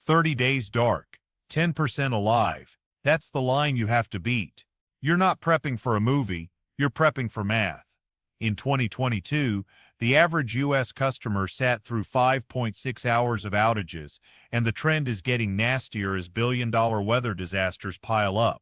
30 days dark, 10% alive. That's the line you have to beat. You're not prepping for a movie, you're prepping for math. In 2022, the average U.S. customer sat through 5.6 hours of outages, and the trend is getting nastier as billion-dollar weather disasters pile up.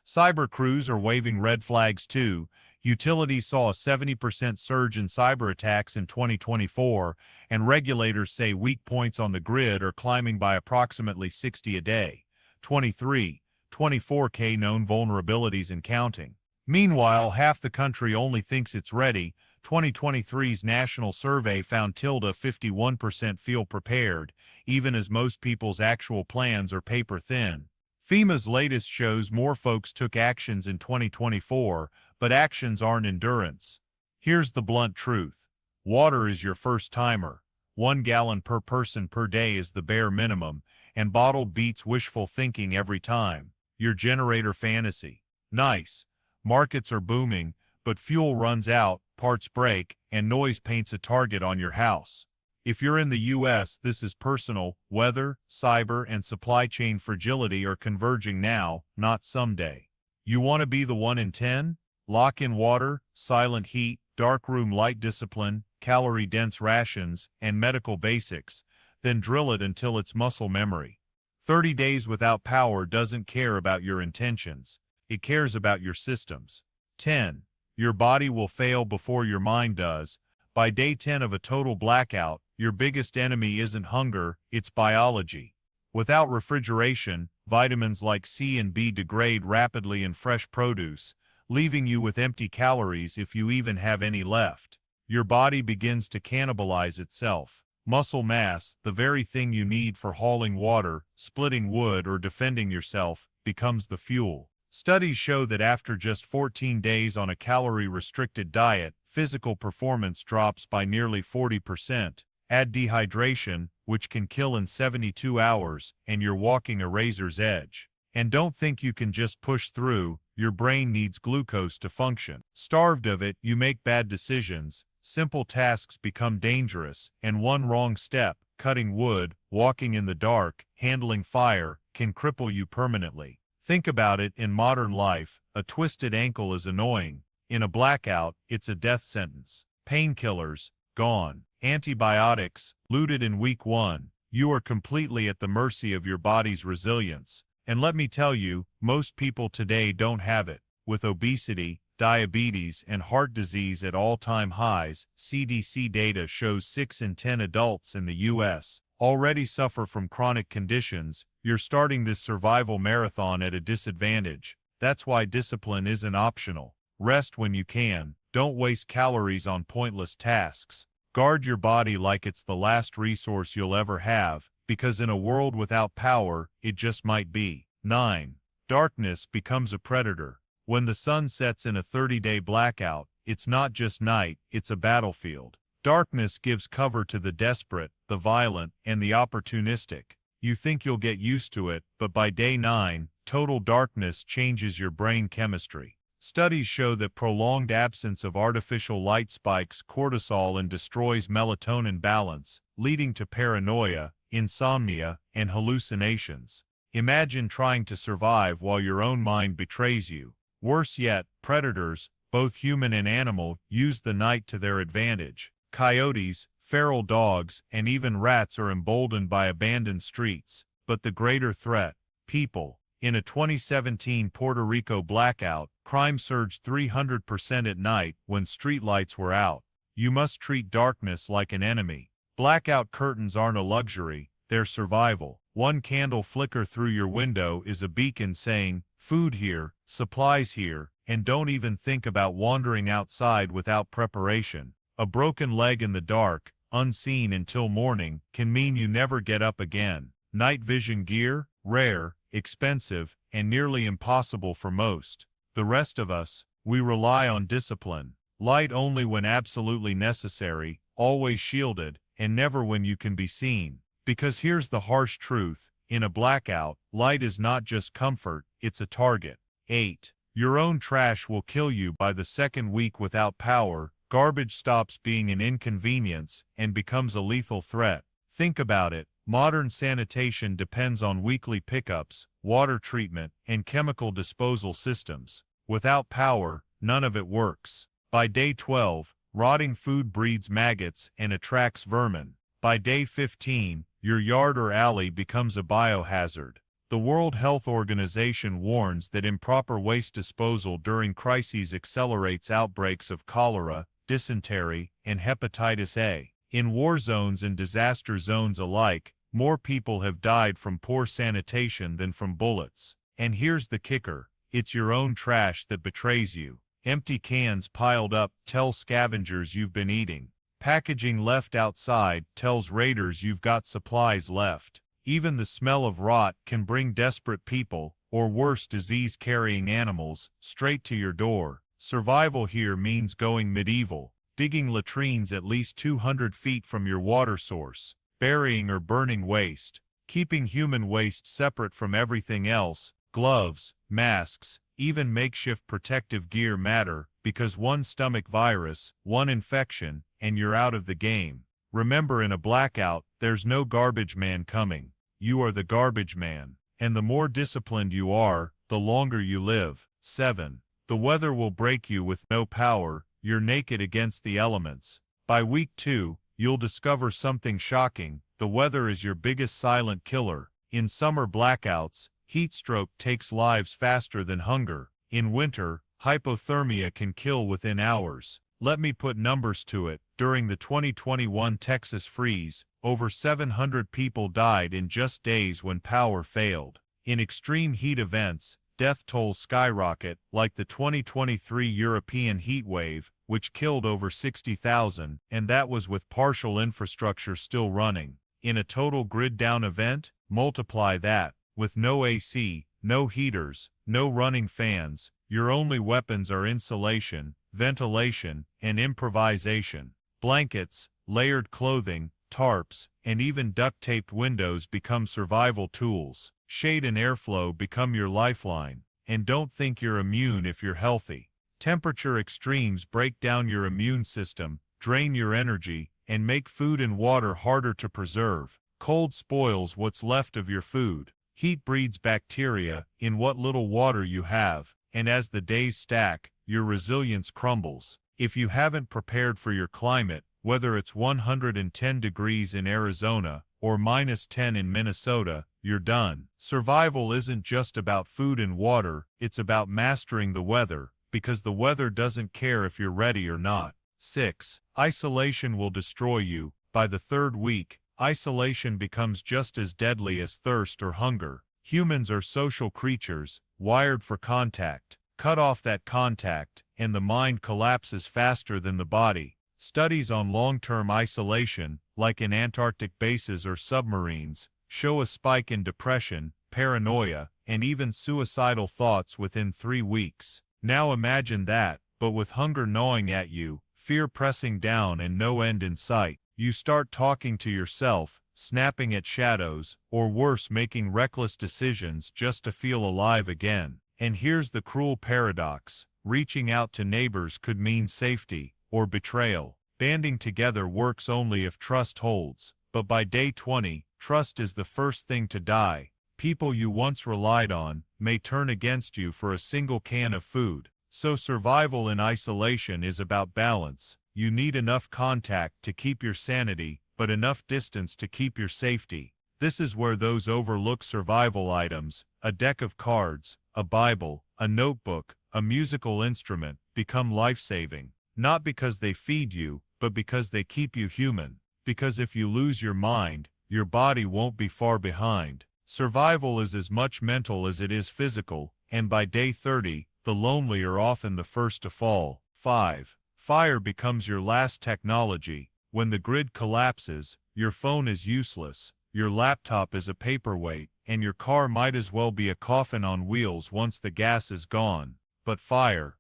Cyber crews are waving red flags too. Utilities saw a 70% surge in cyber attacks in 2024, and regulators say weak points on the grid are climbing by approximately 60 a day. 24K known vulnerabilities and counting. Meanwhile, half the country only thinks it's ready. 2023's national survey found 51% feel prepared, even as most people's actual plans are paper thin. FEMA's latest shows more folks took actions in 2024, but actions aren't endurance. Here's the blunt truth. Water is your first timer. 1 gallon per person per day is the bare minimum, and bottled beats wishful thinking every time. Your generator fantasy. Nice. Markets are booming, but fuel runs out, parts break, and noise paints a target on your house. If you're in the U.S., this is personal. Weather, cyber, and supply chain fragility are converging now, not someday. You want to be the 1 in 10? Lock in water, silent heat, darkroom light discipline, calorie-dense rations, and medical basics, then drill it until it's muscle memory. 30 days without power doesn't care about your intentions. It cares about your systems. 10. Your body will fail before your mind does. By day 10 of a total blackout, your biggest enemy isn't hunger, it's biology. Without refrigeration, vitamins like C and B degrade rapidly in fresh produce, leaving you with empty calories if you even have any left. Your body begins to cannibalize itself. Muscle mass, the very thing you need for hauling water, splitting wood, or defending yourself, becomes the fuel. Studies show that after just 14 days on a calorie-restricted diet, physical performance drops by nearly 40%. Add dehydration, which can kill in 72 hours, and you're walking a razor's edge. And don't think you can just push through. Your brain needs glucose to function. Starved of it, you make bad decisions. Simple tasks become dangerous, and one wrong step, cutting wood, walking in the dark, handling fire, can cripple you permanently. Think about it. In modern life, a twisted ankle is annoying. In a blackout, it's a death sentence. Painkillers, gone. Antibiotics, looted in week 1. You are completely at the mercy of your body's resilience. And let me tell you, most people today don't have it. With obesity, diabetes, and heart disease at all-time highs, CDC data shows 6 in 10 adults in the U.S. already suffer from chronic conditions. You're starting this survival marathon at a disadvantage. That's why discipline isn't optional. Rest when you can. Don't waste calories on pointless tasks. Guard your body like it's the last resource you'll ever have, because in a world without power, it just might be. 9. Darkness becomes a predator. When the sun sets in a 30-day blackout, it's not just night, it's a battlefield. Darkness gives cover to the desperate, the violent, and the opportunistic. You think you'll get used to it, but by day 9, total darkness changes your brain chemistry. Studies show that prolonged absence of artificial light spikes cortisol and destroys melatonin balance, leading to paranoia, insomnia, and hallucinations. Imagine trying to survive while your own mind betrays you. Worse yet, predators, both human and animal, use the night to their advantage. Coyotes, feral dogs, and even rats are emboldened by abandoned streets. But the greater threat, people. In a 2017 Puerto Rico blackout, crime surged 300% at night when streetlights were out. You must treat darkness like an enemy. Blackout curtains aren't a luxury, they're survival. One candle flicker through your window is a beacon saying, food here, supplies here, and don't even think about wandering outside without preparation. A broken leg in the dark, unseen until morning, can mean you never get up again. Night vision gear, rare, expensive, and nearly impossible for most. The rest of us, we rely on discipline. Light only when absolutely necessary, always shielded, and never when you can be seen. Because here's the harsh truth, in a blackout, light is not just comfort, it's a target. 8. Your own trash will kill you by the second week without power. Garbage stops being an inconvenience and becomes a lethal threat. Think about it. Modern sanitation depends on weekly pickups, water treatment, and chemical disposal systems. Without power, none of it works. By day 12, rotting food breeds maggots and attracts vermin. By day 15, your yard or alley becomes a biohazard. The World Health Organization warns that improper waste disposal during crises accelerates outbreaks of cholera, dysentery, and hepatitis A. In war zones and disaster zones alike, more people have died from poor sanitation than from bullets. And here's the kicker: it's your own trash that betrays you. Empty cans piled up tell scavengers you've been eating. Packaging left outside tells raiders you've got supplies left. Even the smell of rot can bring desperate people, or worse, disease-carrying animals, straight to your door. Survival here means going medieval, digging latrines at least 200 feet from your water source, burying or burning waste, keeping human waste separate from everything else. Gloves, masks, even makeshift protective gear matter, because one stomach virus, one infection, and you're out of the game. Remember, in a blackout, there's no garbage man coming. You are the garbage man. And the more disciplined you are, the longer you live. 7. The weather will break you with no power. You're naked against the elements. By week 2, you'll discover something shocking. The weather is your biggest silent killer. In summer blackouts, heat stroke takes lives faster than hunger. In winter, hypothermia can kill within hours. Let me put numbers to it. During the 2021 Texas freeze, over 700 people died in just days when power failed. In extreme heat events, death tolls skyrocket, like the 2023 European heat wave, which killed over 60,000, and that was with partial infrastructure still running. In a total grid-down event, multiply that. With no AC, no heaters, no running fans, your only weapons are insulation, ventilation, and improvisation. Blankets, layered clothing, tarps, and even duct-taped windows become survival tools. Shade and airflow become your lifeline. And don't think you're immune if you're healthy. Temperature extremes break down your immune system, drain your energy, and make food and water harder to preserve. Cold spoils what's left of your food. Heat breeds bacteria in what little water you have, and as the days stack, your resilience crumbles. If you haven't prepared for your climate, whether it's 110 degrees in Arizona or -10 in Minnesota, you're done. Survival isn't just about food and water, it's about mastering the weather, because the weather doesn't care if you're ready or not. 6. Isolation will destroy you. By the 3rd week, isolation becomes just as deadly as thirst or hunger. Humans are social creatures, wired for contact. Cut off that contact, and the mind collapses faster than the body. Studies on long-term isolation, like in Antarctic bases or submarines, show a spike in depression, paranoia, and even suicidal thoughts within 3 weeks. Now imagine that, but with hunger gnawing at you, fear pressing down and no end in sight. You start talking to yourself, snapping at shadows, or worse, making reckless decisions just to feel alive again. And here's the cruel paradox: reaching out to neighbors could mean safety, or betrayal. Banding together works only if trust holds. But by day 20, trust is the first thing to die. People you once relied on may turn against you for a single can of food. So survival in isolation is about balance. You need enough contact to keep your sanity, but enough distance to keep your safety. This is where those overlooked survival items, a deck of cards, a Bible, a notebook, a musical instrument, become life-saving. Not because they feed you, but because they keep you human. Because if you lose your mind, your body won't be far behind. Survival is as much mental as it is physical, and by day 30, the lonely are often the first to fall. 5. Fire becomes your last technology. When the grid collapses, your phone is useless, your laptop is a paperweight, and your car might as well be a coffin on wheels once the gas is gone. But fire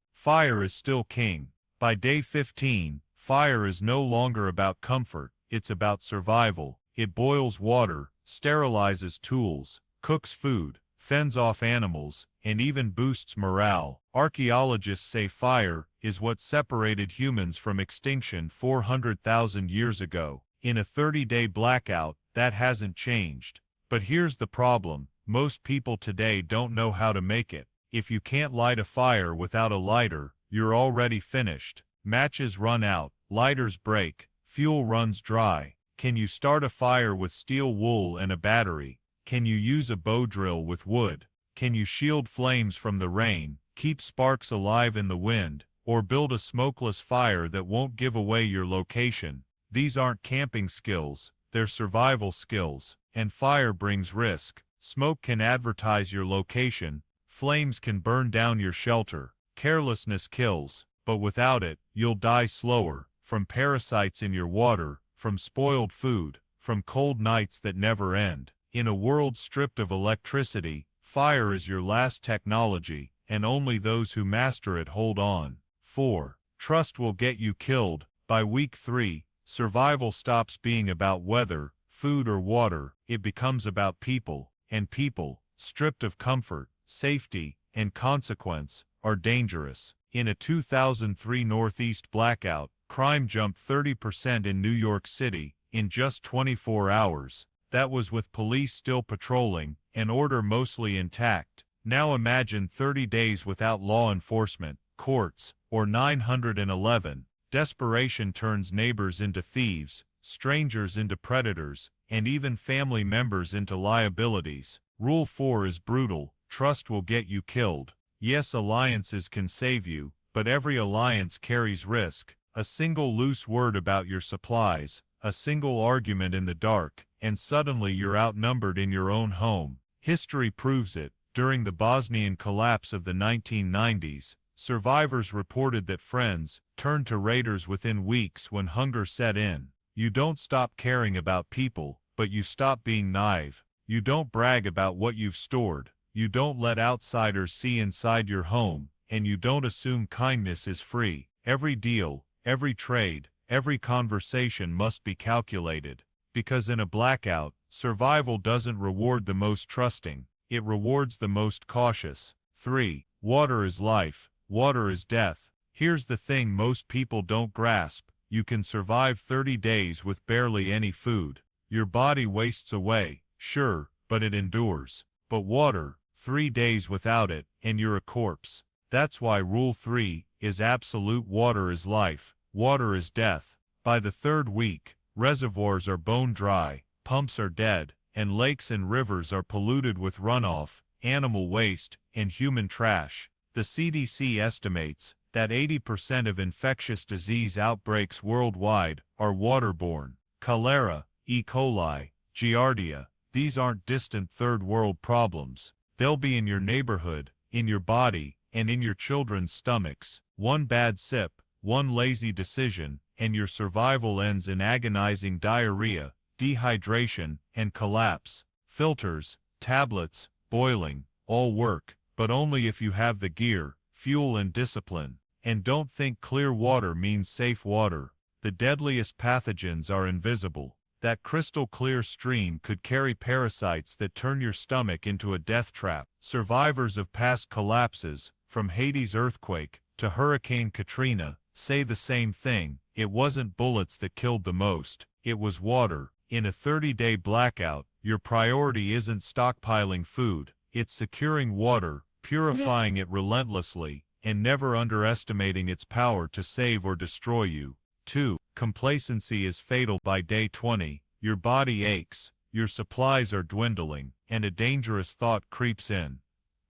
is still king. By day 15, fire is no longer about comfort, it's about survival. It boils water, sterilizes tools, cooks food, fends off animals, and even boosts morale. Archaeologists say fire is what separated humans from extinction 400,000 years ago. In a 30-day blackout, That hasn't changed. But here's the problem. Most people today don't know how to make it. If you can't light a fire without a lighter, you're already finished. Matches run out, lighters break, fuel runs dry. Can you start a fire with steel wool and a battery? Can you use a bow drill with wood? Can you shield flames from the rain, keep sparks alive in the wind, or build a smokeless fire that won't give away your location? These aren't camping skills, they're survival skills, and fire brings risk. Smoke can advertise your location, flames can burn down your shelter. Carelessness kills, but without it, you'll die slower, from parasites in your water, from spoiled food, from cold nights that never end. In a world stripped of electricity, fire is your last technology, and only those who master it hold on. 4. Trust will get you killed. By week 3, survival stops being about weather, food or water. It becomes about people, and people, stripped of comfort, safety, and consequence, are dangerous. In a 2003 Northeast blackout, crime jumped 30% in New York City in just 24 hours. That was with police still patrolling and order mostly intact. Now imagine 30 days without law enforcement, courts, or 911. Desperation turns neighbors into thieves, strangers into predators, and even family members into liabilities. Rule 4 is brutal. Trust will get you killed. Yes, alliances can save you, but every alliance carries risk. A single loose word about your supplies, a single argument in the dark, and suddenly you're outnumbered in your own home. History proves it. During the Bosnian collapse of the 1990s, survivors reported that friends turned to raiders within weeks when hunger set in. You don't stop caring about people, but you stop being naive. You don't brag about what you've stored. You don't let outsiders see inside your home, and you don't assume kindness is free. Every deal, every trade, every conversation must be calculated. Because in a blackout, survival doesn't reward the most trusting, it rewards the most cautious. 3. Water is life, water is death. Here's the thing most people don't grasp. You can survive 30 days with barely any food. Your body wastes away, sure, but it endures. But water, 3 days without it, and you're a corpse. That's why Rule 3 is absolute. Water is life, water is death. By the 3rd week, reservoirs are bone dry, pumps are dead, and lakes and rivers are polluted with runoff, animal waste, and human trash. The CDC estimates that 80% of infectious disease outbreaks worldwide are waterborne. Cholera, E. coli, Giardia, these aren't distant third world problems. They'll be in your neighborhood, in your body, and in your children's stomachs. One bad sip, one lazy decision, and your survival ends in agonizing diarrhea, dehydration, and collapse. Filters, tablets, boiling, all work, but only if you have the gear, fuel, and discipline. And don't think clear water means safe water. The deadliest pathogens are invisible. That crystal clear stream could carry parasites that turn your stomach into a death trap. Survivors of past collapses, from Haiti's earthquake to Hurricane Katrina, say the same thing. It wasn't bullets that killed the most, it was water. In a 30-day blackout, your priority isn't stockpiling food, it's securing water, purifying it relentlessly, and never underestimating its power to save or destroy you. 2. Complacency is fatal. By day 20, your body aches, your supplies are dwindling, and a dangerous thought creeps in.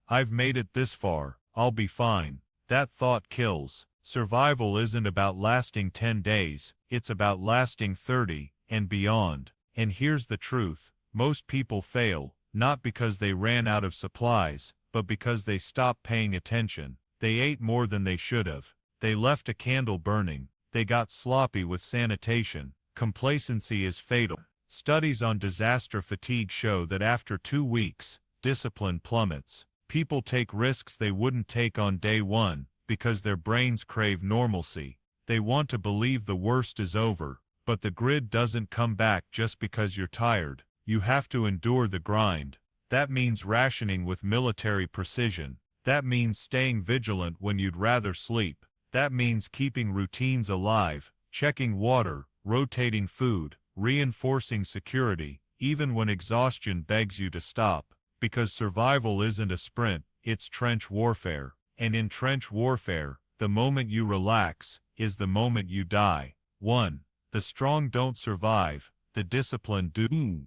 I've made it this far, I'll be fine. That thought kills. Survival isn't about lasting 10 days, it's about lasting 30 and beyond. And here's the truth, most people fail, not because they ran out of supplies, but because they stopped paying attention. They ate more than they should have. They left a candle burning. They got sloppy with sanitation. Complacency is fatal. Studies on disaster fatigue show that after 2 weeks, discipline plummets. People take risks they wouldn't take on day 1 because their brains crave normalcy. They want to believe the worst is over, but the grid doesn't come back just because you're tired. You have to endure the grind. That means rationing with military precision. That means staying vigilant when you'd rather sleep. That means keeping routines alive, checking water, rotating food, reinforcing security, even when exhaustion begs you to stop. Because survival isn't a sprint, it's trench warfare. And in trench warfare, the moment you relax is the moment you die. 1. The strong don't survive, the disciplined do.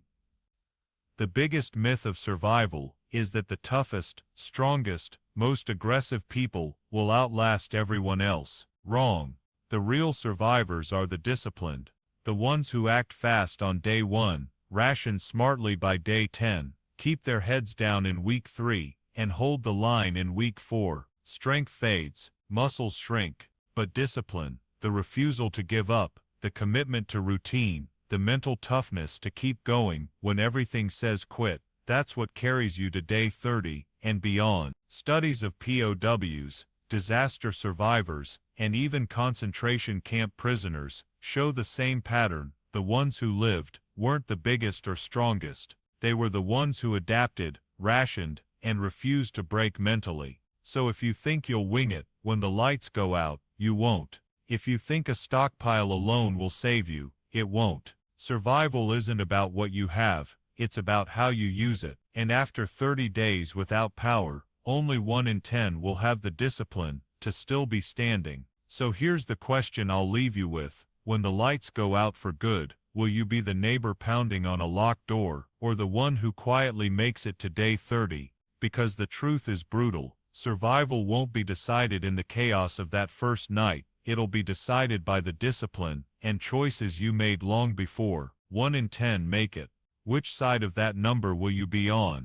The biggest myth of survival is that the toughest, strongest, most aggressive people will outlast everyone else. Wrong. The real survivors are the disciplined. The ones who act fast on day 1, ration smartly by day 10, keep their heads down in week 3, and hold the line in week 4. Strength fades, muscles shrink, but discipline, the refusal to give up, the commitment to routine, the mental toughness to keep going when everything says quit, that's what carries you to day 30 and beyond. Studies of POWs, disaster survivors, and even concentration camp prisoners show the same pattern. The ones who lived weren't the biggest or strongest. They were the ones who adapted, rationed, and refused to break mentally. So if you think you'll wing it when the lights go out, you won't. If you think a stockpile alone will save you, it won't. Survival isn't about what you have, it's about how you use it. And after 30 days without power, only 1 in 10 will have the discipline to still be standing. So here's the question I'll leave you with. When the lights go out for good, will you be the neighbor pounding on a locked door, or the one who quietly makes it to day 30? Because the truth is brutal. Survival won't be decided in the chaos of that first night. It'll be decided by the discipline and choices you made long before. 1 in 10 make it. Which side of that number will you be on?